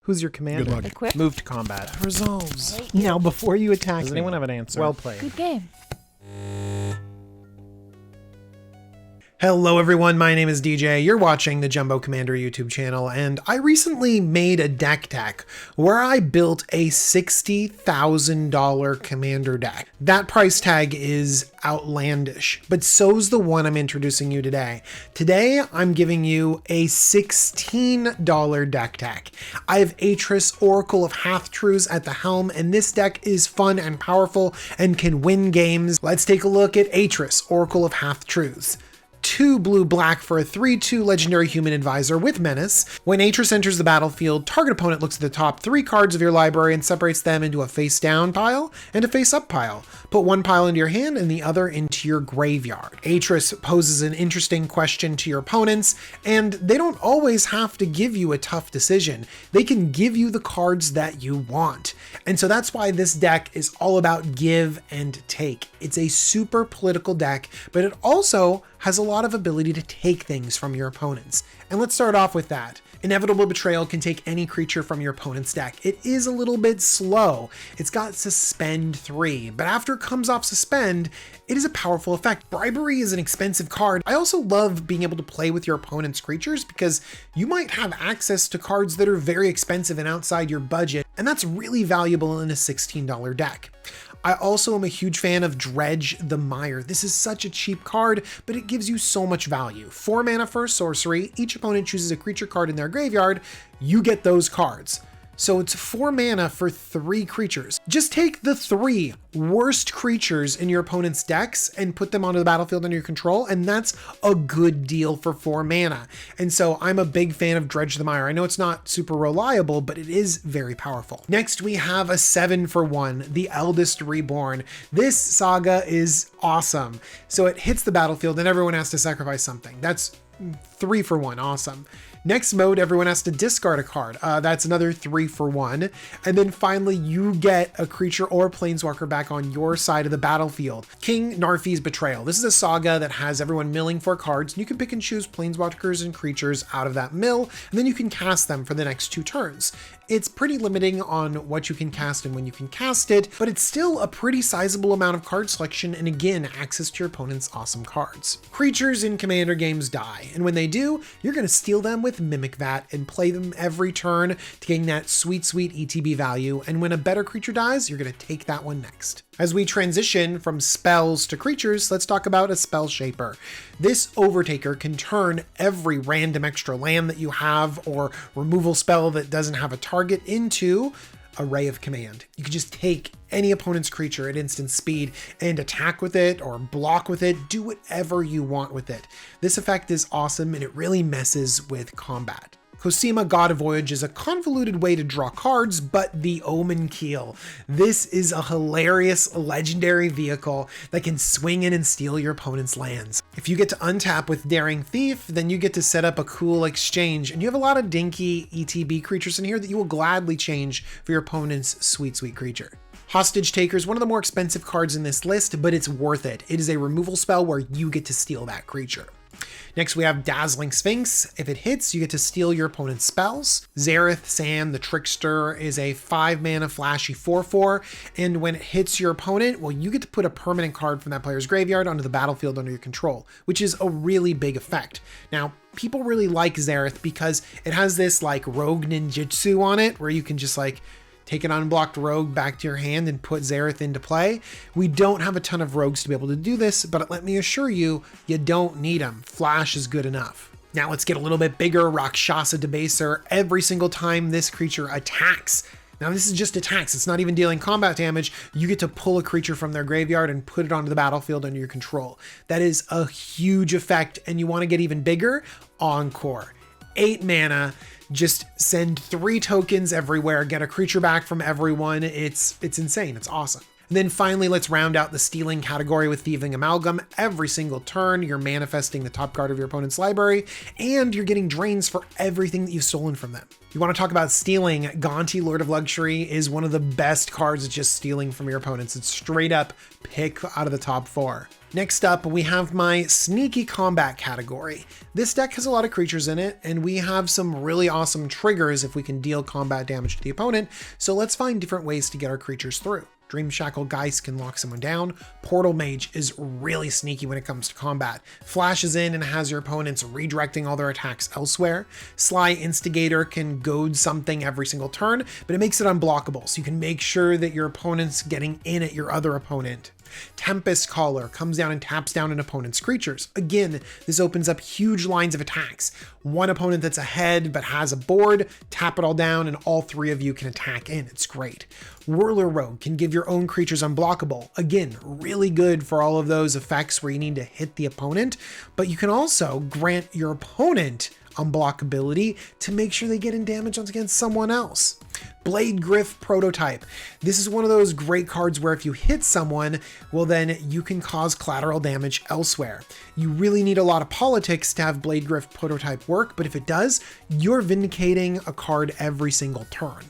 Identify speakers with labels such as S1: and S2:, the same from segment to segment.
S1: Who's your commander?
S2: Good luck.
S3: Equip.
S1: Move to combat. Resolves.
S3: Right.
S1: Now, before you attack
S2: Does
S1: me,
S2: anyone have an answer?
S1: well played.
S3: Good game.
S1: Hello everyone, my name is DJ. You're watching the Jumbo Commander YouTube channel, and I recently made a deck tech where I built a $60,000 commander deck. That price tag is outlandish, but so's the one I'm introducing you today. Today, I'm giving you a $16 deck tech. I have Atris, Oracle of Half-Truths at the helm, and this deck is fun and powerful and can win games. Let's take a look at Atris, Oracle of Half-Truths. 2 blue-black for a 3/2 legendary human advisor with menace. When Atris enters the battlefield, target opponent looks at the top 3 cards of your library and separates them into a face-down pile and a face-up pile. Put one pile into your hand and the other into your graveyard. Atris poses an interesting question to your opponents, and they don't always have to give you a tough decision. They can give you the cards that you want. And so that's why this deck is all about give and take. It's a super political deck, but it also has a lot of ability to take things from your opponents. And let's start off with that. Inevitable Betrayal can take any creature from your opponent's deck. It is a little bit slow. It's got Suspend 3, but after it comes off Suspend, it is a powerful effect. Bribery is an expensive card. I also love being able to play with your opponent's creatures because you might have access to cards that are very expensive and outside your budget, and that's really valuable in a $16 deck. I also am a huge fan of Dredge the Mire. This is such a cheap card, but it gives you so much value. 4 mana for a sorcery, each opponent chooses a creature card in their graveyard, you get those cards. So it's 4 mana for 3 creatures. Just take the 3 worst creatures in your opponent's decks and put them onto the battlefield under your control, and that's a good deal for 4 mana. And so I'm a big fan of Dredge the Mire. I know it's not super reliable, but it is very powerful. Next, we have a 7 for 1, the Eldest Reborn. This saga is awesome. So it hits the battlefield and everyone has to sacrifice something. That's 3 for 1, awesome. Next mode, everyone has to discard a card. That's another 3 for 1. And then finally, you get a creature or planeswalker back on your side of the battlefield. King Narfi's Betrayal. This is a saga that has everyone milling for cards, and you can pick and choose planeswalkers and creatures out of that mill, and then you can cast them for the next 2 turns. It's pretty limiting on what you can cast and when you can cast it, but it's still a pretty sizable amount of card selection and again, access to your opponent's awesome cards. Creatures in Commander games die, and when they do, you're going to steal them with Mimic Vat and play them every turn to gain that sweet, sweet ETB value, and when a better creature dies, you're going to take that one next. As we transition from spells to creatures, let's talk about a Spell Shaper. This Overtaker can turn every random extra land that you have or removal spell that doesn't have a target into a Ray of Command. You can just take any opponent's creature at instant speed and attack with it or block with it, do whatever you want with it. This effect is awesome and it really messes with combat. Cosima, God of Voyage is a convoluted way to draw cards, but the Omen Keel. This is a hilarious legendary vehicle that can swing in and steal your opponent's lands. If you get to untap with Daring Thief, then you get to set up a cool exchange, and you have a lot of dinky ETB creatures in here that you will gladly change for your opponent's sweet, sweet creature. Hostage Taker is one of the more expensive cards in this list, but it's worth it. It is a removal spell where you get to steal that creature. Next, we have Dazzling Sphinx. If it hits, you get to steal your opponent's spells. Zareth San, the Trickster, is a 5 mana flashy 4/4, and when it hits your opponent, well, you get to put a permanent card from that player's graveyard onto the battlefield under your control, which is a really big effect. Now, people really like Zareth because it has this like rogue ninjutsu on it, where you can just like take an unblocked rogue back to your hand and put Zareth into play. We don't have a ton of rogues to be able to do this, but let me assure you, you don't need them. Flash is good enough. Now let's get a little bit bigger. Rakshasa Debaser. Every single time this creature attacks, now this is just attacks, it's not even dealing combat damage, you get to pull a creature from their graveyard and put it onto the battlefield under your control. That is a huge effect, and you want to get even bigger? Encore. 8 mana. Just send 3 tokens everywhere, get a creature back from everyone. It's insane. It's awesome. And then finally, let's round out the stealing category with Thieving Amalgam. Every single turn, you're manifesting the top card of your opponent's library, and you're getting drains for everything that you've stolen from them. You want to talk about stealing, Gonti, Lord of Luxury, is one of the best cards at just stealing from your opponents. It's straight up pick out of the top 4. Next up, we have my Sneaky Combat category. This deck has a lot of creatures in it, and we have some really awesome triggers if we can deal combat damage to the opponent, so let's find different ways to get our creatures through. Dream Shackle Geist can lock someone down. Portal Mage is really sneaky when it comes to combat. Flashes in and has your opponents redirecting all their attacks elsewhere. Sly Instigator can goad something every single turn, but it makes it unblockable, so you can make sure that your opponent's getting in at your other opponent. Tempest Caller comes down and taps down an opponent's creatures. Again, this opens up huge lines of attacks. One opponent that's ahead but has a board, tap it all down, and all 3 of you can attack in. It's great. Whirler Rogue can give your own creatures unblockable. Again, really good for all of those effects where you need to hit the opponent, but you can also grant your opponent unblockability to make sure they get in damage against someone else. Blade Griff Prototype. This is one of those great cards where if you hit someone, well then you can cause collateral damage elsewhere. You really need a lot of politics to have Blade Griff Prototype work, but if it does, you're vindicating a card every single turn.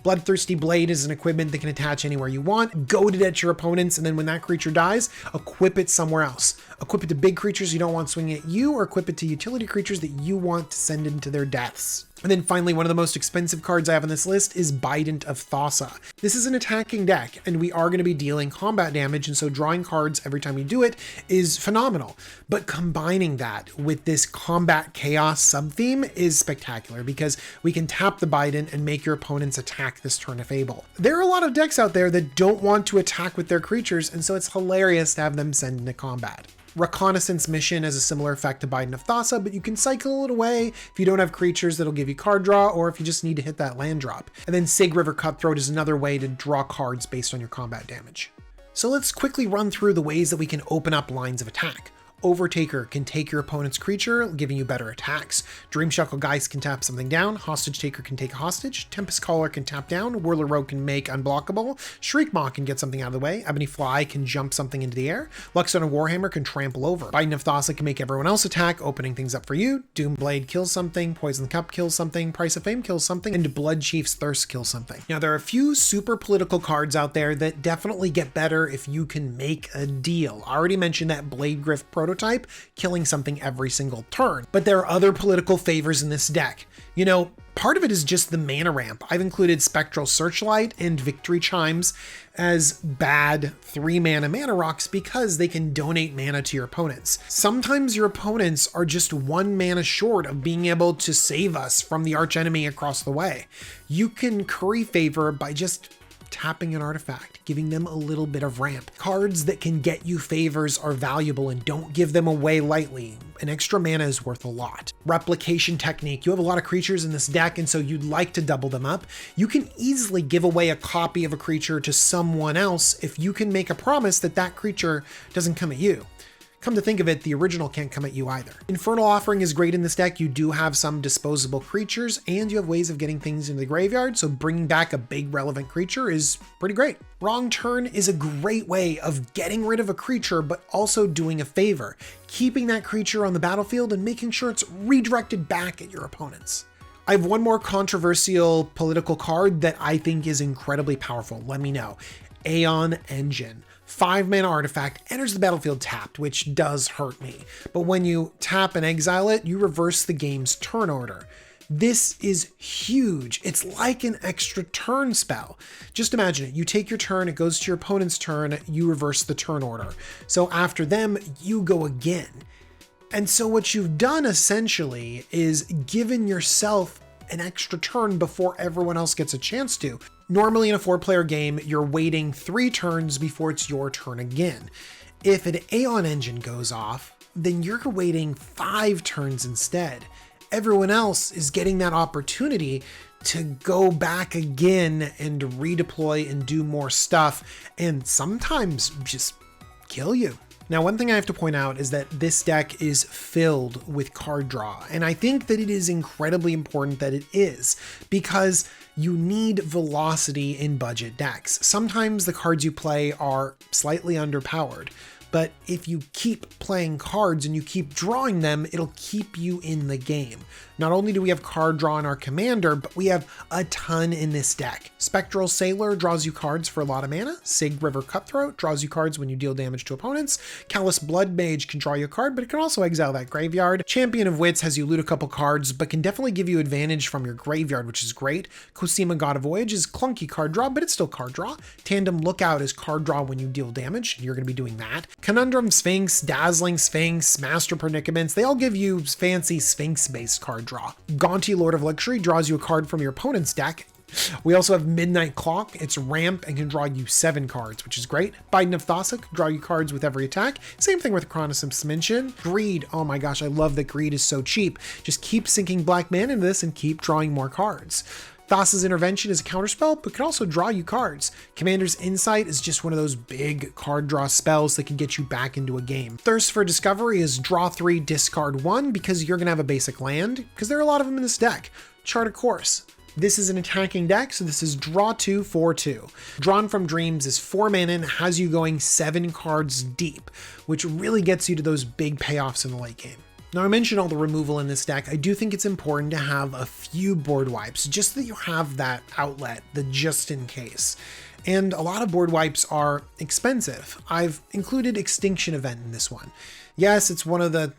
S1: Bloodthirsty Blade is an equipment that can attach anywhere you want, goad it at your opponents, and then when that creature dies, equip it somewhere else. Equip it to big creatures you don't want swinging at you, or equip it to utility creatures that you want to send into their deaths. And then finally, one of the most expensive cards I have on this list is Bident of Thassa. This is an attacking deck, and we are going to be dealing combat damage, and so drawing cards every time you do it is phenomenal. But combining that with this combat chaos sub-theme is spectacular, because we can tap the Bident and make your opponents attack this turn if able. There are a lot of decks out there that don't want to attack with their creatures, and so it's hilarious to have them send into combat. Reconnaissance Mission has a similar effect to Bident of Thassa, but you can cycle it away if you don't have creatures that'll give you card draw, or if you just need to hit that land drop. And then Sig River Cutthroat is another way to draw cards based on your combat damage. So let's quickly run through the ways that we can open up lines of attack. Overtaker can take your opponent's creature, giving you better attacks. Dream Shackle Geist can tap something down. Hostage Taker can take a hostage. Tempest Caller can tap down. Whirler Rogue can make unblockable. Shriekmaw can get something out of the way. Ebony Fly can jump something into the air. Luckstone Warhammer can trample over. Bident of Thassa can make everyone else attack, opening things up for you. Doomblade kills something. Poison Cup kills something. Price of Fame kills something. And Blood Chief's Thirst kills something. Now, there are a few super political cards out there that definitely get better if you can make a deal. I already mentioned that Blade Griff Prototype, killing something every single turn. But there are other political favors in this deck. You know, part of it is just the mana ramp. I've included Spectral Searchlight and Victory Chimes as bad 3-mana mana rocks because they can donate mana to your opponents. Sometimes your opponents are just 1 mana short of being able to save us from the archenemy across the way. You can curry favor by just tapping an artifact, giving them a little bit of ramp. Cards that can get you favors are valuable, and don't give them away lightly. An extra mana is worth a lot. Replication Technique. You have a lot of creatures in this deck, and so you'd like to double them up. You can easily give away a copy of a creature to someone else if you can make a promise that that creature doesn't come at you. Come to think of it, the original can't come at you either. Infernal Offering is great in this deck. You do have some disposable creatures, and you have ways of getting things into the graveyard, so bringing back a big relevant creature is pretty great. Wrong Turn is a great way of getting rid of a creature, but also doing a favor, keeping that creature on the battlefield and making sure it's redirected back at your opponents. I have one more controversial political card that I think is incredibly powerful. Let me know. Aeon Engine. 5-mana artifact enters the battlefield tapped, which does hurt me. But when you tap and exile it, you reverse the game's turn order. This is huge. It's like an extra turn spell. Just imagine it. You take your turn, it goes to your opponent's turn, you reverse the turn order. So after them, you go again. And so what you've done essentially is given yourself an extra turn before everyone else gets a chance to. Normally in a 4-player game, you're waiting 3 turns before it's your turn again. If an Aeon Engine goes off, then you're waiting 5 turns instead. Everyone else is getting that opportunity to go back again and redeploy and do more stuff, and sometimes just kill you. Now, one thing I have to point out is that this deck is filled with card draw, and I think that it is incredibly important that it is, because You need velocity in budget decks. Sometimes the cards you play are slightly underpowered, but if you keep playing cards and you keep drawing them, it'll keep you in the game. Not only do we have card draw in our commander, but we have a ton in this deck. Spectral Sailor draws you cards for a lot of mana. Sig River Cutthroat draws you cards when you deal damage to opponents. Callous Blood Mage can draw you a card, but it can also exile that graveyard. Champion of Wits has you loot a couple cards, but can definitely give you advantage from your graveyard, which is great. Cosima God of Voyage is clunky card draw, but it's still card draw. Tandem Lookout is card draw when you deal damage. You're going to be doing that. Conundrum Sphinx, Dazzling Sphinx, Master Predicaments, they all give you fancy Sphinx-based card draw. Gaunty Lord of Luxury draws you a card from your opponent's deck. We also have Midnight Clock. It's ramp and can draw you 7 cards, which is great. Biden of Thassa can draw you cards with every attack. Same thing with Chronos Suspension. Greed. Oh my gosh, I love that Greed is so cheap. Just keep sinking black mana into this and keep drawing more cards. Thassa's Intervention is a counterspell, but can also draw you cards. Commander's Insight is just one of those big card draw spells that can get you back into a game. Thirst for Discovery is draw 3, discard 1, because you're going to have a basic land, because there are a lot of them in this deck. Chart a Course. This is an attacking deck, so this is draw 2 for 2. Drawn from Dreams is 4 mana and has you going 7 cards deep, which really gets you to those big payoffs in the late game. Now, I mentioned all the removal in this deck. I do think it's important to have a few board wipes, just so that you have that outlet, the just in case. And a lot of board wipes are expensive. I've included Extinction Event in this one. Yes, it's one of the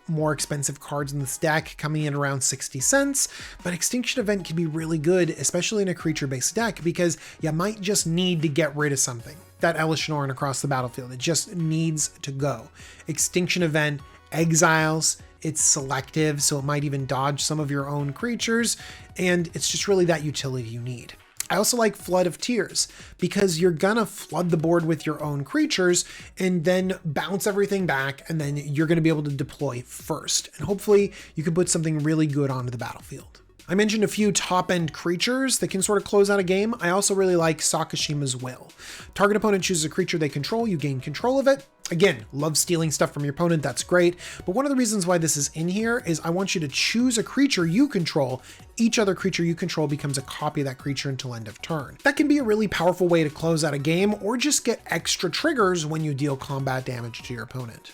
S1: more expensive cards in this deck, coming in around 60 cents, but Extinction Event can be really good, especially in a creature-based deck, because you might just need to get rid of something. That Elesh Norn across the battlefield, it just needs to go. Extinction Event exiles, it's selective, so it might even dodge some of your own creatures, and it's just really that utility you need. I also like Flood of Tears, because you're gonna flood the board with your own creatures and then bounce everything back, and then you're gonna be able to deploy first. And hopefully you can put something really good onto the battlefield. I mentioned a few top-end creatures that can sort of close out a game. I also really like Sakashima's Will. Target opponent chooses a creature they control, you gain control of it. Again, love stealing stuff from your opponent, that's great. But one of the reasons why this is in here is I want you to choose a creature you control. Each other creature you control becomes a copy of that creature until end of turn. That can be a really powerful way to close out a game, or just get extra triggers when you deal combat damage to your opponent.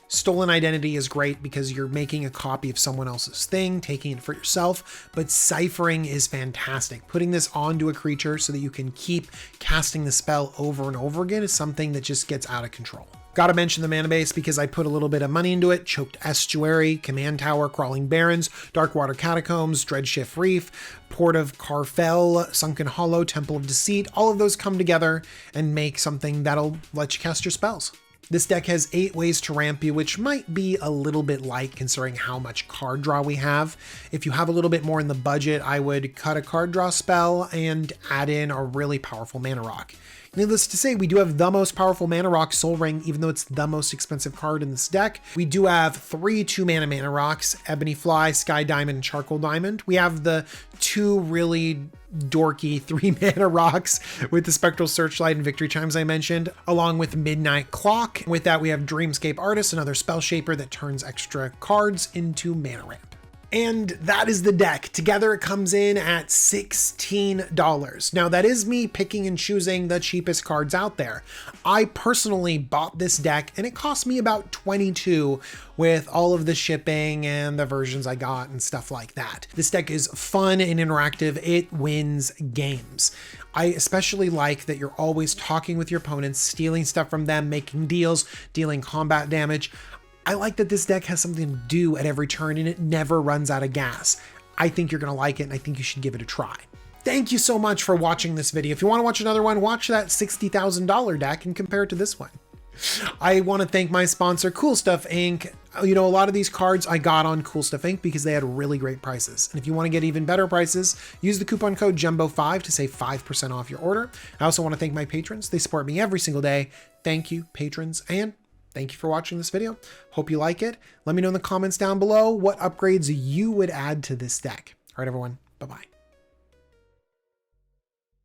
S1: Stolen Identity is great because you're making a copy of someone else's thing, taking it for yourself, but Ciphering is fantastic. Putting this onto a creature so that you can keep casting the spell over and over again is something that just gets out of control. Gotta mention the mana base because I put a little bit of money into it. Choked Estuary, Command Tower, Crawling Barrens, Darkwater Catacombs, Dreadshift Reef, Port of Carfell, Sunken Hollow, Temple of Deceit. All of those come together and make something that'll let you cast your spells. This deck has 8 ways to ramp you, which might be a little bit light considering how much card draw we have. If you have a little bit more in the budget, I would cut a card draw spell and add in a really powerful mana rock. Needless to say, we do have the most powerful mana rock, Soul Ring, even though it's the most expensive card in this deck. We do have 3 2-mana rocks, Ebony Fly, Sky Diamond, and Charcoal Diamond. We have the 2 really dorky 3-mana rocks with the Spectral Searchlight and Victory Chimes I mentioned, along with Midnight Clock. With that, we have Dreamscape Artist, another spell shaper that turns extra cards into mana ramp. And that is the deck. Together it comes in at $16. Now that is me picking and choosing the cheapest cards out there. I personally bought this deck and it cost me about $22 with all of the shipping and the versions I got and stuff like that. This deck is fun and interactive. It wins games. I especially like that you're always talking with your opponents, stealing stuff from them, making deals, dealing combat damage. I like that this deck has something to do at every turn and it never runs out of gas. I think you're gonna like it and I think you should give it a try. Thank you so much for watching this video. If you wanna watch another one, watch that $60,000 deck and compare it to this one. I wanna thank my sponsor, Cool Stuff Inc. You know, a lot of these cards I got on Cool Stuff Inc. because they had really great prices. And if you wanna get even better prices, use the coupon code JUMBO5 to save 5% off your order. I also wanna thank my patrons. They support me every single day. Thank you, patrons, and thank you for watching this video. Hope you like it. Let me know in the comments down below what upgrades you would add to this deck. All right, everyone. Bye-bye.